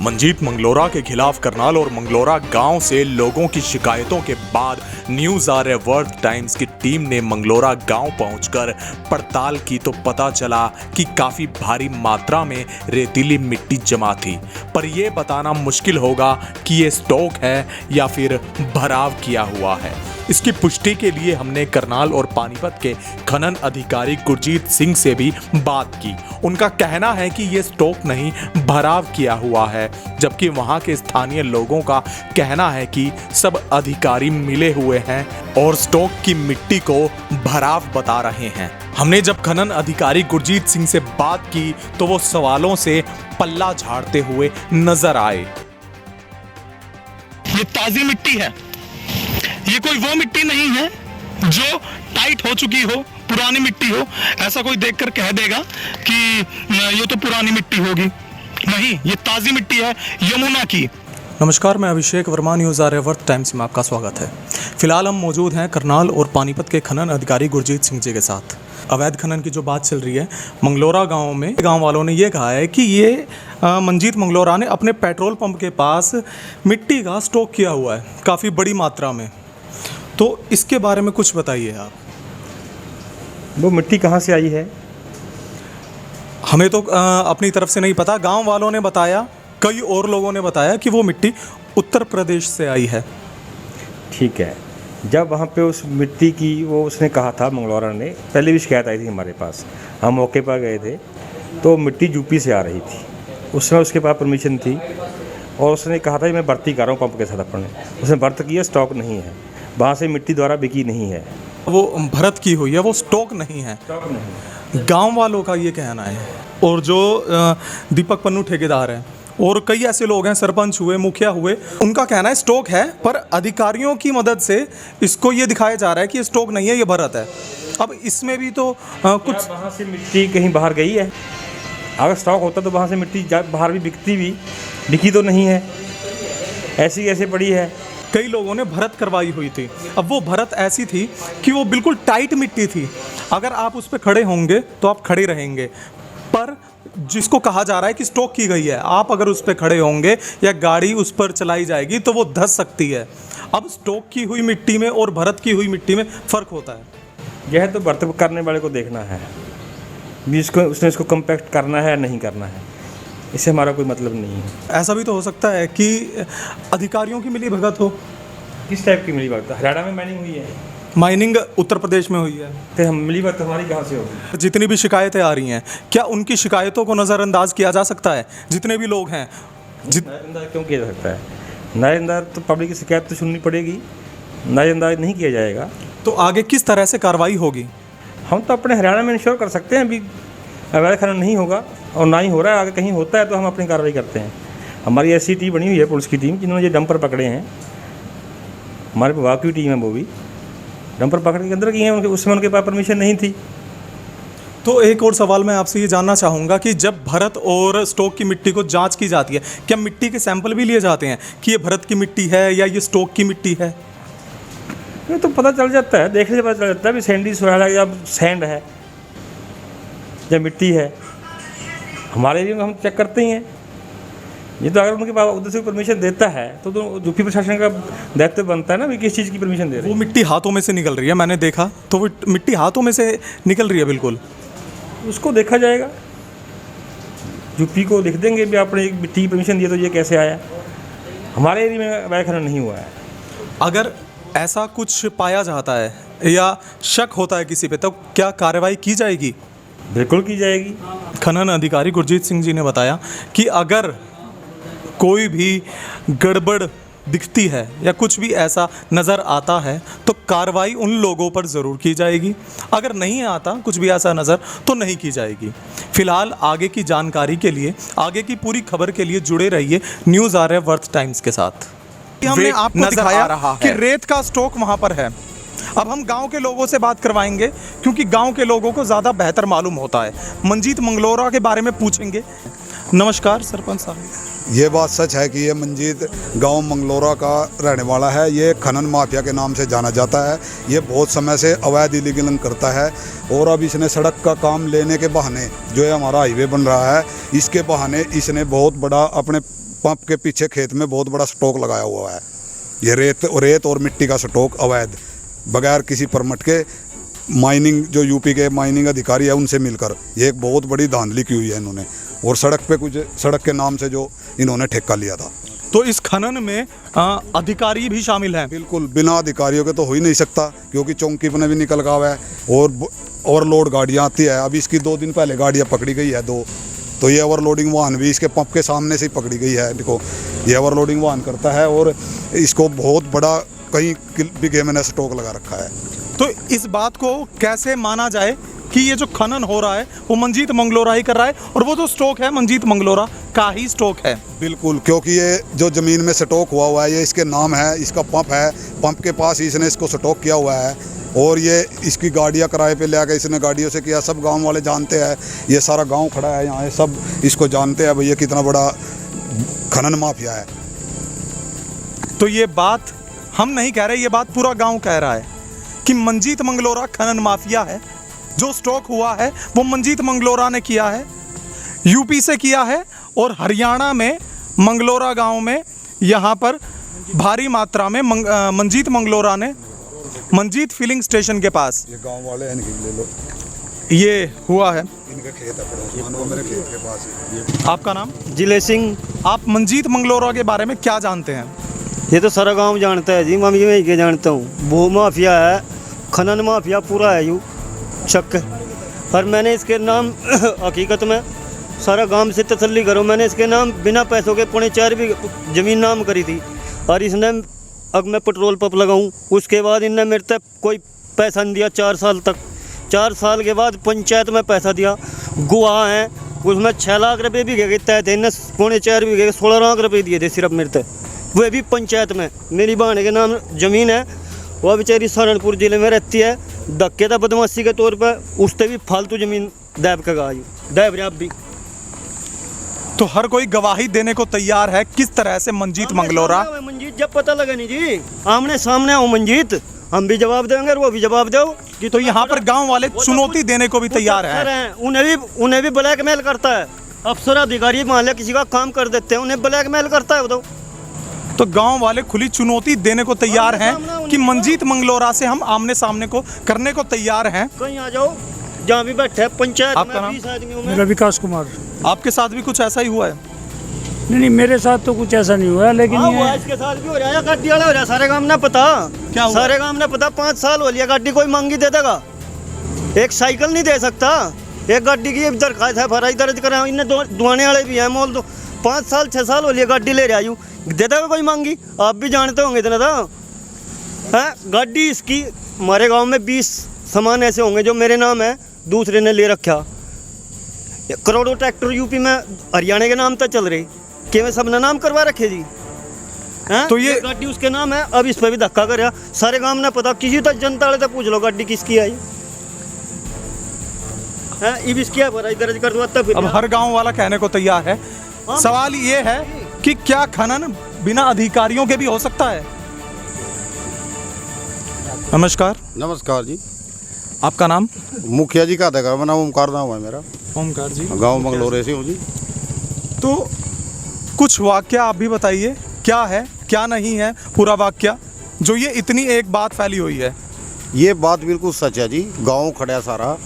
मंजीत मंगलोरा के खिलाफ करनाल और मंगलोरा गांव से लोगों की शिकायतों के बाद न्यूज़ आर्यावर्त टाइम्स की टीम ने मंगलोरा गांव पहुंचकर पड़ताल की तो पता चला कि काफी भारी मात्रा में रेतीली मिट्टी जमा थी। पर यह बताना मुश्किल होगा कि ये स्टॉक है या फिर भराव किया हुआ है। इसकी पुष्टि के लिए हमने करनाल और पानीपत के खनन अधिकारी गुरजीत सिंह से भी बात की। उनका कहना है कि ये स्टॉक नहीं, भराव किया हुआ है, जबकि वहां के स्थानीय लोगों का कहना है कि सब अधिकारी मिले हुए हैं और स्टॉक की मिट्टी को भराव बता रहे हैं। हमने जब खनन अधिकारी गुरजीत सिंह से बात की तो वो सवालों से पल्ला झाड़ते हुए नजर आए। ये ताजी मिट्टी है, ये कोई वो मिट्टी नहीं है जो टाइट हो चुकी हो, पुरानी मिट्टी हो। ऐसा कोई देखकर कह देगा कि ये तो पुरानी मिट्टी होगी, नहीं, ये ताजी मिट्टी है यमुना की। नमस्कार, मैं अभिषेक वर्मा, न्यूज़ आर्यावर्त टाइम्स में आपका स्वागत है। फिलहाल हम मौजूद हैं करनाल और पानीपत के खनन अधिकारी गुरजीत सिंह जी के साथ। अवैध खनन की जो बात चल रही है मंगलोरा गांव में, गांव वालों ने ये कहा है कि ये मंजीत मंगलोरा ने अपने पेट्रोल पंप के पास मिट्टी का स्टॉक किया हुआ है काफ़ी बड़ी मात्रा में। तो इसके बारे में कुछ बताइए आप। वो मिट्टी कहाँ से आई है? हमें तो अपनी तरफ से नहीं पता, गांव वालों ने बताया, कई और लोगों ने बताया कि वो मिट्टी उत्तर प्रदेश से आई है। ठीक है, जब वहाँ पे उस मिट्टी की वो उसने कहा था, मंगलोरा ने पहले भी शिकायत आई थी हमारे पास, हम मौके पर गए थे तो मिट्टी यूपी से आ रही थी। उस समय उसके पास परमिशन थी और उसने कहा था कि मैं भर्ती कर रहा हूँ पंप के साथ अपने। उसने भर्त किया, स्टॉक नहीं है, वहाँ से मिट्टी द्वारा बिकी नहीं है। वो भरत की हुई है, वो स्टॉक नहीं है, स्टॉक नहीं। गांव वालों का ये कहना है। और जो दीपक पन्नू ठेकेदार हैं और कई ऐसे लोग हैं, सरपंच हुए, मुखिया हुए, उनका कहना है स्टॉक है, पर अधिकारियों की मदद से इसको ये दिखाया जा रहा है कि ये स्टॉक नहीं है, ये भरत है। अब इसमें भी तो कुछ वहाँ से मिट्टी कहीं बाहर गई है? अगर स्टॉक होता तो वहाँ से मिट्टी बाहर भी बिकी तो नहीं है, ऐसी कैसे पड़ी है? कई लोगों ने भरत करवाई हुई थी। अब वो भरत ऐसी थी कि वो बिल्कुल टाइट मिट्टी थी, अगर आप उस पर खड़े होंगे तो आप खड़े रहेंगे, पर जिसको कहा जा रहा है कि स्टॉक की गई है, आप अगर उस पर खड़े होंगे या गाड़ी उस पर चलाई जाएगी तो वो धंस सकती है। अब स्टॉक की हुई मिट्टी में और भरत की हुई मिट्टी में फ़र्क होता है। यह तो भर्त करने वाले को देखना है भी उसने इसको कम्पैक्ट करना है या नहीं करना है, इससे हमारा कोई मतलब नहीं है। ऐसा भी तो हो सकता है कि अधिकारियों की मिली भगत हो। किस टाइप की मिली भगत? हरियाणा में माइनिंग हुई है, माइनिंग उत्तर प्रदेश में हुई है, तो हम मिली भगत हमारी कहाँ से होगी? जितनी भी शिकायतें आ रही हैं, क्या उनकी शिकायतों को नज़रअंदाज किया जा सकता है? जितने भी लोग हैं नज़रअंदाज क्यों किया जा सकता है? नज़रअंदाज तो पब्लिक की शिकायत तो सुननी पड़ेगी, नज़रअंदाज नहीं किया जाएगा। तो आगे किस तरह से कार्रवाई होगी? हम तो अपने हरियाणा में इंश्योर कर सकते हैं अभी अवैध खनन नहीं होगा, और ना ही हो रहा है। आगे कहीं होता है तो हम अपनी कार्रवाई करते हैं। हमारी ऐसी टीम बनी हुई है, पुलिस की टीम, जिन्होंने ये डंपर पकड़े हैं। हमारे विभाग की टीम है, वो भी डंपर पकड़ के अंदर किए हैं, उस समय उनके पास परमिशन नहीं थी। तो एक और सवाल मैं आपसे ये जानना चाहूँगा कि जब भरत और स्टॉक की मिट्टी को जांच की जाती है, क्या मिट्टी के सैंपल भी लिए जाते हैं कि ये भरत की मिट्टी है या ये स्टॉक की मिट्टी है? ये तो पता चल जाता है, देखने से पता चल जाता है भी सैंडी सोयल है या सैंड है या मिट्टी है। हमारे एरिया में हम चेक करते ही हैं। ये तो अगर उनके पास उधर से परमिशन देता है तो यूपी प्रशासन का दायित्व बनता है ना भी किस चीज़ की परमिशन दे रहे हैं। वो मिट्टी हाथों में से निकल रही है, मैंने देखा, तो वो मिट्टी हाथों में से निकल रही है बिल्कुल। उसको देखा जाएगा, यूपी को लिख देंगे भी आपने एक मिट्टी की परमिशन दी तो ये कैसे आया। हमारे एरिया में अवैध खनन नहीं हुआ है। अगर ऐसा कुछ पाया जाता है या शक होता है किसी पे, तो क्या कार्रवाई की जाएगी? बिल्कुल की जाएगी। खनन अधिकारी गुरजीत सिंह जी ने बताया कि अगर कोई भी गड़बड़ दिखती है या कुछ भी ऐसा नज़र आता है तो कार्रवाई उन लोगों पर ज़रूर की जाएगी, अगर नहीं आता कुछ भी ऐसा नज़र तो नहीं की जाएगी। फिलहाल आगे की जानकारी के लिए, आगे की पूरी खबर के लिए जुड़े रहिए न्यूज़ आर्यावर्त टाइम्स के साथ। हमने आपको दिखाया कि रेत का स्टॉक वहाँ पर है। अब हम गांव के लोगों से बात करवाएंगे क्योंकि गांव के लोगों को ज़्यादा बेहतर मालूम होता है। मंजीत मंगलोरा के बारे में पूछेंगे। नमस्कार सरपंच साहब। ये बात सच है कि ये मंजीत गांव मंगलोरा का रहने वाला है। ये खनन माफिया के नाम से जाना जाता है। ये बहुत समय से अवैध इलीगलिंग करता है और अब इसने सड़क का काम लेने के बहाने, जो है हमारा हाईवे बन रहा है, इसके बहाने इसने बहुत बड़ा अपने पंप के पीछे खेत में बहुत बड़ा स्टॉक लगाया हुआ है। ये रेत और मिट्टी का स्टॉक अवैध, बगैर किसी परमिट के माइनिंग, जो यूपी के माइनिंग अधिकारी है उनसे मिलकर ये एक बहुत बड़ी धांधली की हुई है इन्होंने। और सड़क के नाम से जो इन्होंने ठेका लिया था। तो इस खनन में अधिकारी भी शामिल हैं? बिल्कुल, बिना अधिकारियों के तो हो ही नहीं सकता, क्योंकि चौकी पर भी निकल गया है और ओवरलोड गाड़ियाँ आती है। अभी इसकी 2 दिन पहले गाड़ियाँ पकड़ी गई है 2, तो ये ओवरलोडिंग वाहन भी इसके पंप के सामने से ही पकड़ी गई है। देखो, ये ओवरलोडिंग वाहन करता है और इसको बहुत बड़ा कई बीघे में स्टॉक लगा रखा है। तो इस बात को कैसे माना जाए कि ये जो खनन हो रहा है वो मंजीत मंगलोरा ही कर रहा है और वो जो स्टॉक है मंजीत मंगलोरा का ही स्टॉक है? बिल्कुल, क्योंकि ये जो ज़मीन में स्टॉक हुआ है ये इसके नाम है, इसका पंप है, पंप के पास ही इसने इसको स्टॉक किया हुआ है और ये इसकी गाड़ियाँ किराए पे ले आकर इसने गाड़ियों से किया। सब गांव वाले जानते हैं, ये सारा गांव खड़ा है यहाँ, सब इसको जानते हैं भाई ये कितना बड़ा खनन माफिया है। तो ये बात हम नहीं कह रहे, ये बात पूरा गांव कह रहा है कि मंजीत मंगलोरा खनन माफिया है। जो स्टॉक हुआ है वो मंजीत मंगलोरा ने किया है, यूपी से किया है और हरियाणा में मंगलोरा गांव में यहाँ पर भारी मात्रा में मंजीत मंगलोरा ने मंजीत फिलिंग स्टेशन के पास ये गांव वाले हैं, इनकी ले लो, ये हुआ है। इनका खेत है पड़ोस, वो मेरे खेत के पास ही। आपका नाम? जिले सिंह। आप मंजीत मंगलोरा के बारे में क्या जानते हैं? ये तो सारा गांव जानता है जी, मैं भी के जानता हूँ। भू माफिया है, खनन माफिया पूरा है यूँ शक। पर मैंने इसके नाम हकीकत में सारा गांव से तसल्ली करो, मैंने इसके नाम बिना पैसों के 4.5 भी ज़मीन नाम करी थी और इसने, अब मैं पेट्रोल पंप लगाऊं उसके बाद इनने मेरे तक कोई पैसा नहीं दिया 4 साल तक। 4 साल के बाद पंचायत में पैसा दिया, गुआ हैं, उसमें 6 लाख रुपये भी गए तय थे, इनने 4.5 भी गए 16 लाख रुपये दिए थे सिर्फ मेरे तक, वो भी पंचायत में। मेरी बहन के नाम ज़मीन है, वह बेचारी सहारनपुर ज़िले में रहती है, धक्के था बदमाशी के तौर पर, उससे भी फालतू ज़मीन दैब का गाय दैब रहा भी। तो हर कोई गवाही देने को तैयार है किस तरह से मंजीत मंगलोरा। मंजीत जब पता लगा नहीं जी, आमने सामने हो मंजीत, हम भी जवाब देंगे और वो भी जवाब दो कि तो यहाँ पर गांव वाले चुनौती देने को भी तैयार हैं। उन्हें भी ब्लैकमेल करता है, अफसर अधिकारी मान लिया किसी का काम कर देते हैं, उन्हें ब्लैकमेल करता है। बताओ, तो गांव वाले खुली चुनौती देने को तैयार हैं कि मंजीत मंगलोरा से हम आमने सामने को करने को तैयार हैं। कहीं आ जाओ जहाँ भी बैठे पंचायत आपका में नाम? 20 आदमी हूं मैं। मेरा विकास कुमार। आपके साथ भी कुछ ऐसा ही हुआ है? नहीं, मेरे साथ तो कुछ ऐसा नहीं हुआ, लेकिन हाँ, ये वो इसके साथ भी हो रहा है, गाड़ी वाला हो रहा है, सारे काम ना पता क्या हुआ? सारे काम ना पता। 5 साल हो लिया, गाड़ी कोई मांगी दे देगा, एक साइकिल नहीं दे सकता, एक गाड़ी की दरखास्त है भराई दर्ज करा, इन्हें दुआने वाले भी हैं मोल। तो 5 साल 6 साल हो लिया गाड़ी ले रहा हूँ, दे देगा कोई मांगी? आप भी जानते होंगे इतना था है। गाड़ी इसकी हमारे गाँव में 20 सामान ऐसे होंगे जो मेरे नाम है, दूसरे ने ले रखा। करोड़ों ट्रैक्टर यूपी में हरियाणा के नाम तक चल रही, कि मैं सब ने नाम करवा रखे जी हैं। तो ये गाड़ी उसके नाम है, अब इस पर भी धक्का कर रहा, सारे गांव ने पता, किसी तक जनता वाले तक पूछ लो गाड़ी किसकी आई है, अब इसकी है भराई दर्ज कर दो तब। अब हर गांव वाला कहने को तैयार है। सवाल ये है कि क्या खनन बिना अधिकारियों के भी हो सकता है? नमस्कार। नमस्कार जी। आपका नाम? मुखिया जी का था, मेरा ओमकार नाम है मेरा, ओमकार जी, गांव मंगलोरे से हूँ जी। तो कुछ वाक्य आप भी बताइए, क्या है क्या नहीं है पूरा वाक्य जो ये इतनी एक बात फैली हुई है? ये बात बिल्कुल सच है जी, गांव खड़ा सारा,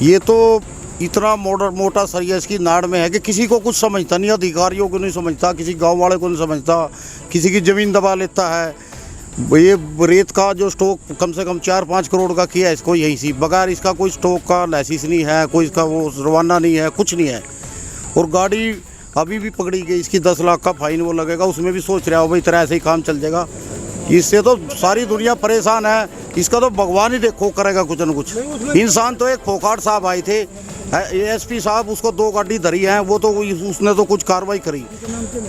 ये तो इतना मोटा सरिया इसकी नाड़ में है कि किसी को कुछ समझता नहीं, अधिकारियों को नहीं समझता, किसी गांव वाले को नहीं समझता, किसी की ज़मीन दबा लेता है। ये रेत का जो स्टॉक कम से कम 4-5 करोड़ का किया है इसको यहीं से, बगैर इसका कोई स्टॉक का लाइसेंस नहीं है, कोई इसका वो रवाना नहीं है, कुछ नहीं है। और गाड़ी अभी भी पकड़ी गई, इसकी 10 लाख का फाइन वो लगेगा, उसमें भी सोच रहा हो भाई तरह ऐसे ही काम चल जाएगा। इससे तो सारी दुनिया परेशान है, इसका तो भगवान ही देखो करेगा कुछ न कुछ। इंसान तो एक फोकाट साहब आए थे, एसपी साहब, उसको 2 गाड़ी धरी हैं, वो तो उसने तो कुछ कार्रवाई करी।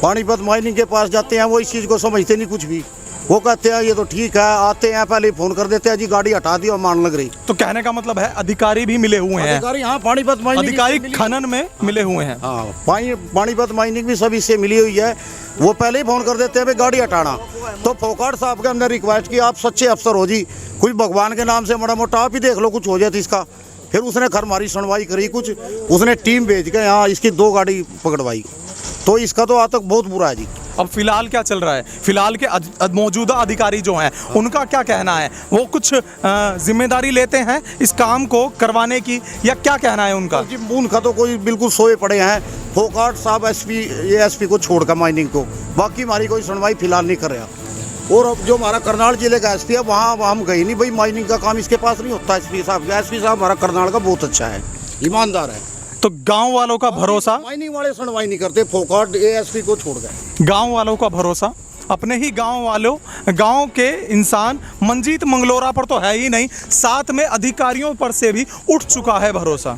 पानीपत माइनिंग के पास जाते हैं, वो इस चीज़ को समझते नहीं कुछ भी। वो कहते हैं ये तो ठीक है, आते हैं पहले फ़ोन कर देते हैं जी गाड़ी हटा दी और मान लग रही। तो कहने का मतलब है अधिकारी भी मिले हुए हैं, अधिकारी हाँ पानीपत माइनिंग अधिकारी खनन में मिले हुए हैं। हाँ पानीपत माइनिंग भी सभी से मिली हुई है। वो पहले ही फ़ोन कर देते हैं भाई गाड़ी हटाना। तो फोकाट साहब के हमने रिक्वेस्ट की आप सच्चे अफसर हो जी, कुछ भगवान के नाम से बड़ा मोटा आप ही देख लो कुछ हो जाए तो इसका। फिर उसने घर हमारी सुनवाई करी, कुछ उसने टीम भेज के यहाँ इसकी 2 गाड़ी पकड़वाई। तो इसका तो आज तक बहुत बुरा है जी। अब फिलहाल क्या चल रहा है? फिलहाल के मौजूदा अधिकारी जो हैं उनका क्या कहना है? वो कुछ जिम्मेदारी लेते हैं इस काम को करवाने की, या क्या कहना है उनका? जी उनका तो कोई बिल्कुल सोए पड़े हैं। फोकाट साहब एसपी को छोड़कर माइनिंग को, बाकी हमारी कोई सुनवाई फिलहाल नहीं कर रहा। और अब जो हमारा करनाल जिले का एसपी है वहाँ हम गए नहीं भाई, माइनिंग का काम इसके पास नहीं होता। एसपी साहब हमारा करनाल का बहुत अच्छा है, ईमानदार है। तो गांव वालों का भरोसा, माइनिंग वाले सुनवाई नहीं करते, फोकाट एएसपी को छोड़ गए। गांव वालों का भरोसा अपने ही गांव वालों, गांव के इंसान मंजीत मंगलोरा पर तो है ही नहीं, साथ में अधिकारियों पर से भी उठ चुका है भरोसा।